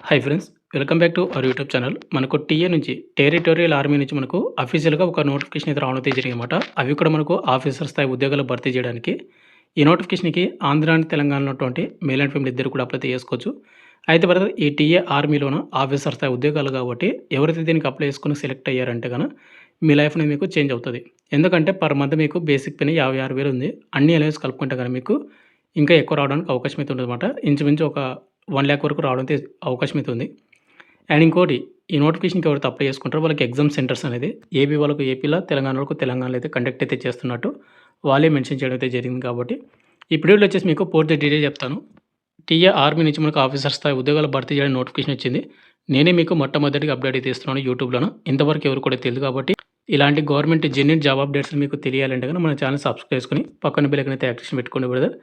Hi friends, welcome back to our YouTube channel. మనకు TA నుంచి territorial army నుంచి మనకు అఫీషియల్‌గా ఒక నోటిఫికేషన్ అయితే రావడం అయితే జరిగిందన్నమాట. అవి కూడా మనకు ఆఫీసర్ స్థాయి ఉద్యోగాలు భర్తీ చేయడానికి. ఈ నోటిఫికేషన్‌కి ఆంధ్ర అండ్ తెలంగాణలో ఉన్నటువంటి మేల్ అండ్ ఫీమేల్ ఇద్దరు కూడా అప్లై చేసుకోవచ్చు. అయితే బ్రదర్ ఈ టీఏ ఆర్మీలోన ఆఫీసర్ స్థాయి ఉద్యోగాలు కాబట్టి ఎవరైతే దీనికి అప్లై చేసుకొని సెలెక్ట్ అయ్యారంటే గన మీ లైఫ్ అనేది మీకు చేంజ్ అవుతది. ఎందుకంటే పర్ మంత్ మీకు బేసిక్ పే 56,000 ఉంది. అన్ని అలవెన్స్ కలుపుకుంటే గన మీకు ఇంకా ఎక్కువ రావడానికి అవకాశం అయితే ఉంటదన్నమాట. ఇంచుమించు ఒక 1,00,000 వరకు రావడం అయితే అవకాశం అయితే ఉంది. అండ్ ఇంకోటి ఈ నోటిఫికేషన్‌కి ఎవరైతే అప్లై చేసుకుంటారో వాళ్ళకి ఎగ్జామ్ సెంటర్స్ అనేది ఏపీ వాళ్ళకు ఏపీలో, తెలంగాణ వాళ్ళకు తెలంగాణలో అయితే కండక్ట్ అయితే చేస్తున్నట్టు వాళ్ళే మెన్షన్ చేయడం అయితే జరిగింది కాబట్టి, ఈ వీడియోలో వచ్చేసి మీకు పూర్తి డీటెయిల్ చెప్తాను. టీఏ ఆర్మీ నుంచి మనకు ఆఫీసర్ స్థాయి ఉద్యోగాలు భర్తీ చేయడానికి నోటిఫికేషన్ వచ్చింది. నేనే మీకు మొట్టమొదటిగా అప్డేట్ అయితే ఇస్తున్నాను యూట్యూబ్‌లోన. ఇంతవరకు ఎవరు కూడా తెలియదు కాబట్టి ఇలాంటి గవర్నమెంట్ జెన్యూన్ జాబ్ అప్డేట్స్ మీకు తెలియాలంటే గనుక మన ఛానల్ సబ్స్క్రైబ్ చేసుకొని పక్కన బెల్ ఐకాన్ అయితే యాక్టివేషన్ పెట్టుకోండి బ్రదర్.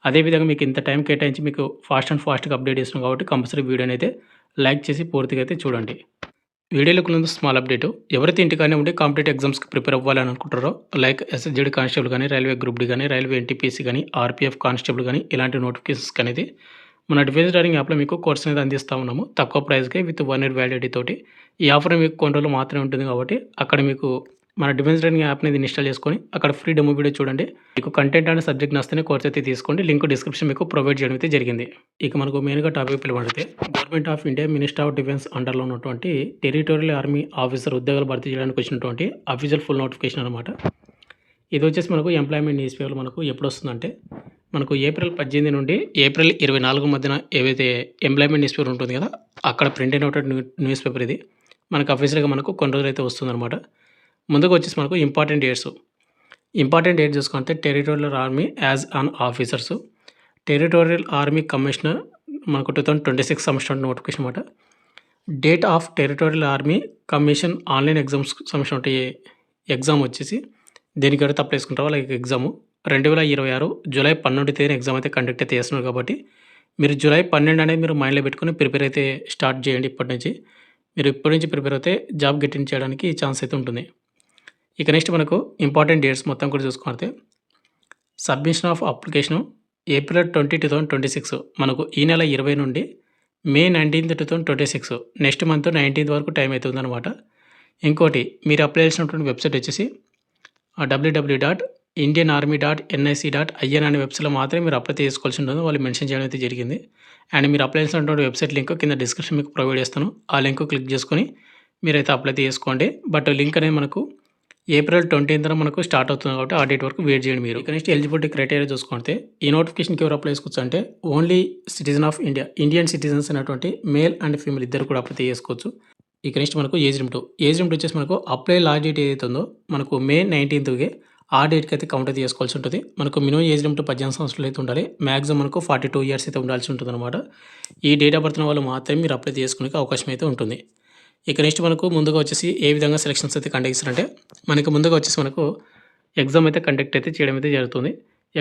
అదేవిధంగా మీకు ఇంత టైం కేటాయించి మీకు ఫాస్ట్‌గా అప్డేట్ ఇస్తున్నాం కాబట్టి కంపల్సరీ వీడియోని అయితే లైక్ చేసి పూర్తిగా అయితే చూడండి. వీడియోలోకి ముందు స్మాల్ అప్డేట్. ఎవరైతే ఇంటికానే ఉండి కాంపిటేటివ్ ఎగ్జామ్స్కి ప్రిపేర్ అవ్వాలని అనుకుంటారో లైక్ ఎస్ఎస్జెడ్ కానిస్టేబుల్ కానీ, రైల్వే గ్రూప్ డి కానీ, రైల్వే ఎన్టీపీసీ కానీ, ఆర్పీఎఫ్ కానిస్టేబుల్ కానీ ఇలాంటి నోటిఫికేషన్స్ అనేది మన డిఫెన్స్ లెర్నింగ్ యాప్లో మీకు కోర్స్ అనేది అందిస్తూ ఉన్నాము. తక్కువ ప్రైస్‌కే విత్ 1 ఇయర్ వ్యాలిడిటీ తోటి. ఈ ఆఫర్ మీకు కొన్ని రోజులు మాత్రమే ఉంటుంది కాబట్టి అక్కడ మీకు మన డిఫెన్స్ లెర్నింగ్ యాప్ అనేది ఇన్‌స్టాల్ చేసుకొని అక్కడ ఫ్రీ డెమో వీడియో చూడండి. మీకు కంటెంట్ అండ్ సబ్జెక్ట్ నచ్చితేనే కోర్స్ అయితే తీసుకోండి. లింక్ డిస్క్రిప్షన్ మీకు ప్రొవైడ్ చేయడం అయితే జరిగింది. ఇక మనకు మెయిన్‌గా టాపిక్ పిలవడితే government of India minister of defence అండర్‌లో ఉన్నటువంటి టెరిటోరియల్ ఆర్మీ ఆఫీసర్ ఉద్యోగాలు భర్తీ చేయడానికి వచ్చినటువంటి అఫీషియల్ ఫుల్ నోటిఫికేషన్ అనమాట. ఇది వచ్చేసి మనకు ఎంప్లాయ్మెంట్ న్యూస్ పేపర్ మనకు ఎప్పుడు వస్తుందంటే మనకు ఏప్రిల్ 18 నుండి ఏప్రిల్ 24 మధ్యన ఏవైతే ఎంప్లాయ్మెంట్ న్యూస్ పేపర్ ఉంటుంది కదా, అక్కడ ప్రింట్ అయినటువంటి న్యూస్ పేపర్ ఇది. మనకు అఫీషియల్‌గా మనకు కొన్ని రోజులైతే వస్తుందన్నమాట. ముందుగా వచ్చేసి మనకు ఇంపార్టెంట్ డేట్స్ చూసుకుంటే territorial army as an officers, territorial army commissioner మనకు 2026 సంవత్సరం నోటిఫికేషన్ అనమాట. Date of territorial army commission online exams సంబంధించిన ఎగ్జామ్ వచ్చేసి దేనికి ఎవరైతే అప్లై చేసుకుంటారో వాళ్ళకి ఎగ్జాము 2026 జూలై 12 తేదీన ఎగ్జామ్ అయితే కండక్ట్ అయితే చేస్తున్నారు కాబట్టి మీరు జూలై 12 అనేది మీరు మైండ్లో పెట్టుకొని ప్రిపేర్ అయితే స్టార్ట్ చేయండి. ఇప్పటి నుంచి మీరు ఇప్పటి నుంచి ప్రిపేర్ అయితే జాబ్ గెటిన్ చేయడానికి ఛాన్స్ అయితే ఉంటుంది. ఇక నెక్స్ట్ మనకు ఇంపార్టెంట్ డేట్స్ మొత్తం కూడా చూసుకుంటే సబ్మిషన్ ఆఫ్ అప్లికేషను ఏప్రిల్ 20, 2026 మనకు ఈ నెల 20 నుండి మే 19, 2026 నెక్స్ట్ మంత్ 19 వరకు టైం అయితే ఉందన్నమాట. ఇంకోటి మీరు అప్లై చేసినటువంటి వెబ్సైట్ వచ్చేసి www.indianarmy.nic.in అనే వెబ్సైట్లో మాత్రమే మీరు అప్లై చేసుకోవాల్సి ఉంటుంది. వాళ్ళు మెన్షన్ చేయడం అయితే జరిగింది. అండ్ మీరు అప్లై చేసినటువంటి వెబ్సైట్ లింక్ కింద డిస్క్రిప్షన్ మీకు ప్రొవైడ్ చేస్తాను. ఆ లింక్ క్లిక్ చేసుకొని మీరైతే అప్లై చేసుకోండి. బట్ లింక్ అనేది మనకు ఏప్రిల్ 20న మనకు స్టార్ట్ అవుతుంది కాబట్టి ఆ డేట్ వరకు వెయిట్ చేయండి మీరు. ఇక నెక్స్ట్ ఎలిజిబిలిటీ క్రైటీరియా చూసుకుంటే ఈ నోటిఫికేషన్కి ఎవరు అప్లై చేసుకోవచ్చు అంటే only citizen of India, Indian citizens అనేటువంటి మేల్ అండ్ ఫీమేల్ ఇద్దరు కూడా అప్లై చేసుకోవచ్చు. ఇక నెక్స్ట్ మనకు ఏజ్ లిమిట్ వచ్చేసి మనకు అప్లై లాస్ట్ డేట్ ఏదైతే ఉందో మనకు మే 19కి ఆ డేట్కి అయితే కౌంట్ అయితే చేసుకోవాల్సి ఉంటుంది. మనకు మినిమం ఏజ్ లిమిట్ 18 సంవత్సరాలు అయితే ఉండాలి. మ్యాక్సిమం మనకు 42 ఇయర్స్ అయితే ఉండాల్సి ఉంటుంది అనమాట. ఈ డేట్ ఆఫ్ బర్త్ వాళ్ళు మాత్రమే మీరు అప్లై చేసుకునే అవకాశం అయితే ఉంటుంది. ఇక నెక్స్ట్ మనకు ముందుగా వచ్చేసి ఏ విధంగా సెలక్షన్స్ అయితే కండక్ట్ చేస్తారంటే మనకు ముందుగా వచ్చేసి మనకు ఎగ్జామ్ అయితే కండక్ట్ అయితే చేయడం అయితే జరుగుతుంది.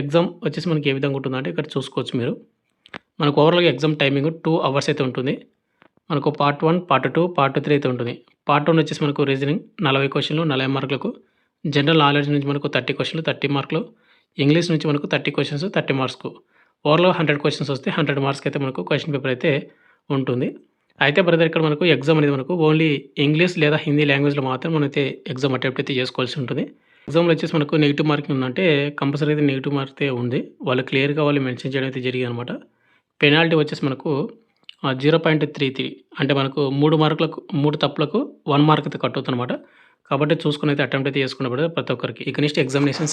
ఎగ్జామ్ వచ్చేసి మనకి ఏ విధంగా ఉంటుందంటే ఇక్కడ చూసుకోవచ్చు మీరు. మనకు ఓవరాల్గా ఎగ్జామ్ టైమింగ్ 2 అవర్స్ అయితే ఉంటుంది. మనకు పార్ట్ 1, పార్ట్ 2, పార్ట్ 3 అయితే ఉంటుంది. పార్ట్ 1 వచ్చేసి మనకు రీజనింగ్ 40 క్వశ్చన్లు 40 మార్కులకు, జనరల్ నాలెడ్జ్ నుంచి మనకు 30 క్వశ్చన్లు 30 మార్కులు, ఇంగ్లీష్ నుంచి మనకు 30 క్వశ్చన్స్ 30 మార్క్స్కు, ఓవరాల్గా 100 క్వశ్చన్స్ వస్తే 100 మార్క్స్కి అయితే మనకు క్వశ్చన్ పేపర్ అయితే ఉంటుంది. అయితే బ్రదర్ ఇక్కడ మనకు ఎగ్జామ్ అనేది మనకు ఓన్లీ ఇంగ్లీష్ లేదా హిందీ లాంగ్వేజ్లో మాత్రం మనైతే ఎగ్జామ్ అటెంప్ట్ అయితే చేసుకోవాల్సి ఉంటుంది. ఎగ్జామ్లో వచ్చేసి మనకు నెగిటివ్ మార్కింగ్ ఉందంటే కంపల్సరీ అయితే నెగిటివ్ మార్క్ అయితే ఉంది. వాళ్ళు క్లియర్గా వాళ్ళు మెన్షన్ చేయడం అయితే జరిగింది అనమాట. పెనాల్టీ వచ్చేసి మనకు 0.33 అంటే మనకు 3 మార్కులకు 3 తప్పులకు 1 మార్క్ అయితే కట్ అవుతుందన్నమాట. కాబట్టి చూసుకుని అయితే అటెంప్ట్ అయితే చేసుకున్న బ్రదర్ ప్రతి ఒక్కరికి. ఇక నెక్స్ట్ ఎగ్జామినేషన్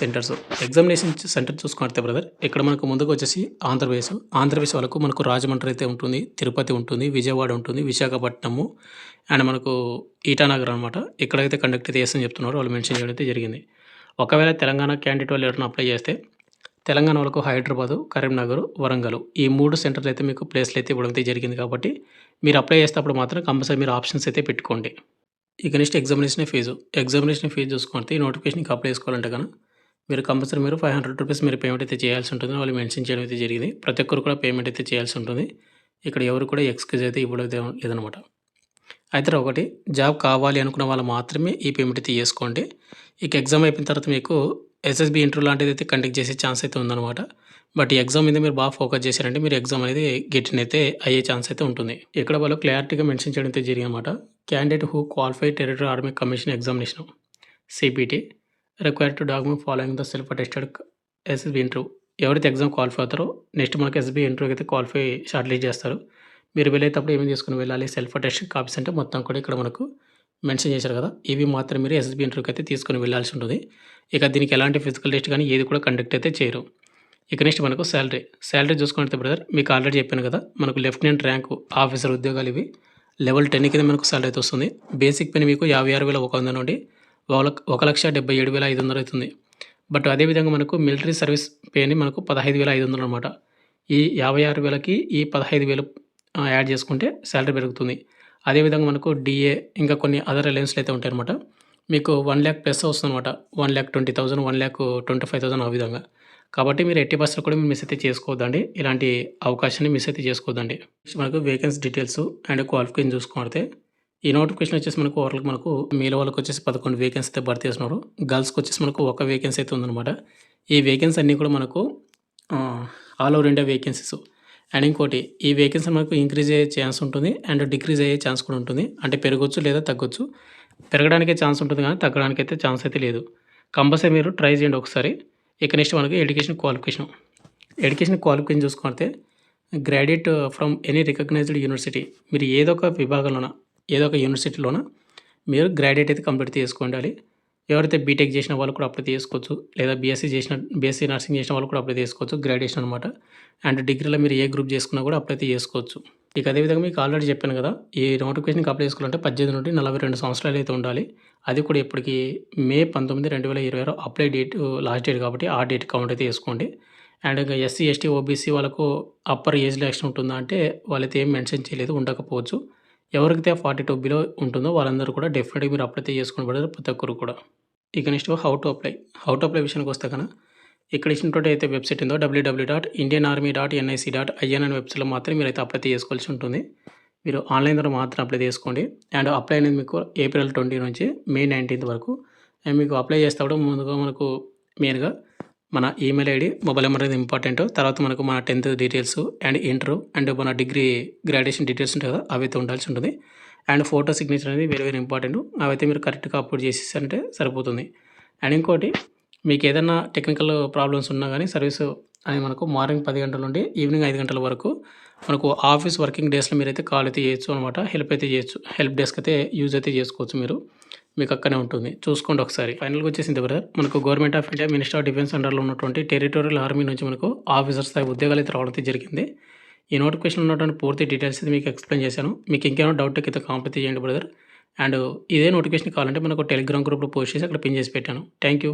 సెంటర్ చూసుకుంటే బ్రదర్ ఇక్కడ మనకు ముందుకు వచ్చేసి ఆంధ్రప్రదేశ్ వాళ్ళకు మనకు రాజమండ్రి అయితే ఉంటుంది, తిరుపతి ఉంటుంది, విజయవాడ ఉంటుంది, విశాఖపట్నము అండ్ మనకు ఈటానగర్ అనమాట. ఇక్కడైతే కండక్ట్ అయితే చేస్తామని చెప్తున్నారు, వాళ్ళు మెన్షన్ చేయడం అయితే జరిగింది. ఒకవేళ తెలంగాణ క్యాండిడేట్ వాళ్ళు ఎవరైనా అప్లై చేస్తే తెలంగాణ వాళ్ళకు హైదరాబాదు, కరీంనగర్, వరంగల్ ఈ 3 సెంటర్లు అయితే మీకు ప్లేస్లు అయితే ఇవ్వడం అయితే జరిగింది కాబట్టి మీరు అప్లై చేసేటప్పుడు మాత్రం కంపల్సరీ మీరు ఆప్షన్స్ అయితే పెట్టుకోండి. ఇక నెక్స్ట్ ఎగ్జామినేషన్ ఫీజు చూసుకుంటే ఈ నోటిఫికేషన్కి అప్లై చేసుకోవాలంటే కనుక మీరు కంపల్సరీ మీరు 500 రూపీస్ మీరు పేమెంట్ అయితే చేయాల్సి ఉంటుంది. వాళ్ళు మెన్షన్ చేయడం అయితే జరిగింది. ప్రతి ఒక్కరు కూడా పేమెంట్ అయితే చేయాల్సి ఉంటుంది. ఇక్కడ ఎవరు కూడా ఎక్స్క్యూజ్ అయితే ఇవ్వడం లేదనమాట. అయితే ఒకటి జాబ్ కావాలి అనుకున్న వాళ్ళు మాత్రమే ఈ పేమెంట్ అయితే చేసుకోండి. ఇక ఎగ్జామ్ అయిపోయిన తర్వాత మీకు ఎస్ఎస్‌బీ ఇంటర్వ్యూ లాంటిదైతే కండక్ట్ చేసే ఛాన్స్ అయితే ఉందనమాట. బట్ ఈ ఎగ్జామ్ మీద మీరు బాగా ఫోకస్ చేశారంటే మీరు ఎగ్జామ్ అనేది గెటిన్ అయితే అయ్యే ఛాన్స్ అయితే ఉంటుంది. ఇక్కడ వాళ్ళు క్లారిటీగా మెన్షన్ చేయడం అయితే జరిగిందనమాట. Candidate who qualify territory army commission examination (CPT) required to document following the self attested SSB interview. ఎవరైతే ఎగ్జామ్ క్వాలిఫై అవుతారో నెక్స్ట్ మనకి ఎస్ఎస్‌బీ ఇంటర్వ్యూకి అయితే క్వాలిఫై షార్ట్ లిస్ట్ చేస్తారు. మీరు వెళ్ళేటప్పుడు ఏమేమి తీసుకొని వెళ్ళాలి, సెల్ఫ్ అటెస్టెడ్ కాపీస్ అంటే మొత్తం కూడా ఇక్కడ మనకు మెన్షన్ చేశారు కదా! ఇవి మాత్రం మీరు ఎస్ఎస్‌బీ ఇంటర్వ్యూకి అయితే తీసుకొని వెళ్ళాల్సి ఉంటుంది. ఇక దీనికి ఎలాంటి ఫిజికల్ టెస్ట్ కానీ ఏది కూడా కండక్ట్ అయితే చేయరు. ఇక నెక్స్ట్ మనకు శాలరీ చూసుకుంటే బ్రదర్ మీకు ఆల్రెడీ చెప్పాను కదా! మనకు లెఫ్టినెంట్ ర్యాంకు ఆఫీసర్ ఉద్యోగాలు ఇవి. లెవెల్ 10 కింద మనకు శాలరీ అయితే వస్తుంది. బేసిక్ పే మీకు 56,100 నుండి 1,77,500 అవుతుంది. బట్ అదేవిధంగా మనకు మిలిటరీ సర్వీస్ పే అని మనకు 15,500 అనమాట. ఈ 56,000కి ఈ 15,000 యాడ్ చేసుకుంటే శాలరీ పెరుగుతుంది. అదేవిధంగా మనకు డీఏ ఇంకా కొన్ని అదర్ అలయన్స్‌లు అయితే ఉంటాయన్నమాట. మీకు 1,00,000 ప్లస్ వస్తుందన్నమాట. 1,20,000, 1,25,000 ఆ విధంగా. కాబట్టి మీరు 80% కూడా మిస్ అయితే చేసుకోవద్దండి. ఇలాంటి అవకాశాన్ని మిస్ అయితే చేసుకోవద్దండి. నెక్స్ట్ మనకు వేకెన్సీ డీటెయిల్స్ అండ్ క్వాలిఫికేషన్ చూసుకుంటే ఈ నోటిఫికేషన్ వచ్చేసి మనకు ఓవరాల్‌గా మనకు మేల్ వాళ్ళకి వచ్చేసి 11 వేకెన్సీ అయితే భర్తీ చేస్తున్నారు. గర్ల్స్‌కి వచ్చేసి మనకు ఒక వేకెన్సీ అయితే ఉందన్నమాట. ఈ వేకెన్సీ అన్నీ కూడా మనకు all over India vacancies. And ఇంకోటి ఈ వేకెన్సీ మనకు ఇంక్రీజ్ అయ్యే ఛాన్స్ ఉంటుంది అండ్ డిక్రీజ్ అయ్యే ఛాన్స్ కూడా ఉంటుంది. అంటే పెరగొచ్చు లేదా తగ్గొచ్చు. పెరగడానికే ఛాన్స్ ఉంటుంది కానీ తగ్గడానికైతే ఛాన్స్ అయితే లేదు. కంపల్సరీ మీరు ట్రై చేయండి ఒకసారి. ఇక నెక్స్ట్ మనకు ఎడ్యుకేషన్ క్వాలిఫికేషన్ చూసుకుంటే graduate from any recognised university. మీరు ఏదో ఒక విభాగంలోన ఏదో ఒక యూనివర్సిటీలోన మీరు గ్రాడ్యుయేట్ అయితే కంప్లీట్ చేసుకోండాలి. ఎవరైతే బీటెక్ చేసిన వాళ్ళు కూడా అప్లై చేసుకోవచ్చు. లేదా బీఎస్సీ నర్సింగ్ చేసిన వాళ్ళు కూడా అప్లై చేసుకోవచ్చు. గ్రాడ్యుయేషన్ అనమాట. అండ్ డిగ్రీలో మీరు ఏ గ్రూప్ చేసుకున్నా కూడా అప్లై అయితే చేసుకోవచ్చు. ఇక అదేవిధంగా మీకు ఆల్రెడీ చెప్పాను కదా! ఈ నోటిఫికేషన్‌కి అప్లై చేసుకోవాలంటే 18 నుండి 42 సంవత్సరాలు అయితే ఉండాలి. అది కూడా ఎప్పటికి మే 19, 2026 అప్లై డేట్ లాస్ట్ డేట్ కాబట్టి ఆ డేట్ కౌంట్ అయితే చేసుకోండి. అండ్ ఇంకా ఎస్సీ, ఎస్టీ, ఓబీసీ వాళ్ళకు అప్పర్ ఏజ్ రిలాక్సేషన్ ఉంటుందా అంటే వాళ్ళైతే ఏం మెన్షన్ చేయలేదు, ఉండకపోవచ్చు. ఎవరికైతే 42 బిలో ఉంటుందో వాళ్ళందరూ కూడా డెఫినెట్‌గా మీరు అప్లై అయితే చేసుకోండి బ్రదర్ ప్రతి ఒక్కరు కూడా. ఇక నెక్స్ట్ హౌ టు అప్లై విషయానికి వస్తే కనుక ఇక్కడ ఇచ్చినటువంటి అయితే వెబ్సైట్ ఉందో www.indianarmy.nic.in అనే వెబ్సైట్‌లో మాత్రం మీరైతే అప్లై చేసుకోవాల్సి ఉంటుంది. మీరు ఆన్లైన్ ద్వారా మాత్రం అప్లై చేసుకోండి. అండ్ అప్లై అనేది మీకు ఏప్రిల్ 20 నుంచి మే 19 వరకు. అండ్ మీకు అప్లై చేసేటప్పుడు ముందుగా మనకు మెయిన్‌గా మన ఈమెయిల్ ఐడి, మొబైల్ నెంబర్ అనేది ఇంపార్టెంట్. తర్వాత మనకు మన 10th details and inter and మన డిగ్రీ గ్రాడ్యుయేషన్ డీటెయిల్స్ ఉంటాయి కదా! అవైతే ఉండాల్సి ఉంటుంది. అండ్ ఫోటో సిగ్నేచర్ అనేది వెరీ ఇంపార్టెంట్. అవైతే మీరు కరెక్ట్‌గా అప్లోడ్ చేసేసారంటే సరిపోతుంది. అండ్ ఇంకోటి మీకు ఏదైనా టెక్నికల్ ప్రాబ్లమ్స్ ఉన్నా కానీ సర్వీస్ అని మనకు మార్నింగ్ 10 గంటల నుండి ఈవినింగ్ 5 గంటల వరకు మనకు ఆఫీస్ వర్కింగ్ డేస్‌లో మీరైతే కాల్ అయితే చేయొచ్చు అనమాట. హెల్ప్ అయితే చేయొచ్చు. హెల్ప్ డెస్క్ అయితే యూజ్ అయితే చేసుకోవచ్చు మీరు. మీకు అక్కడనే ఉంటుంది. చూసుకోండి ఒకసారి. ఫైనల్‌గా వచ్చేసింది బ్రదర్. మనకు government of India minister of defence అండర్‌లో ఉన్నటువంటి టెరిటోరియల్ ఆర్మీ నుంచి మనకు ఆఫీసర్ స్థాయి ఉద్యోగాలు అయితే రావడం అయితే జరిగింది. ఈ నోటిఫికేషన్‌లో ఉన్నటువంటి పూర్తి డీటెయిల్స్ అయితే మీకు ఎక్స్‌ప్లెయిన్ చేశాను. మీకు ఇంకేమైనా డౌట్ అయితే కామెంట్ చేయండి బ్రదర్. అండ్ ఇదే నోటిఫికేషన్ కావాలంటే మనకు టెలిగ్రామ్ గ్రూప్‌లో పోస్ట్ చేసి అక్కడ పిన్ చేసి పెట్టాను. Thank you.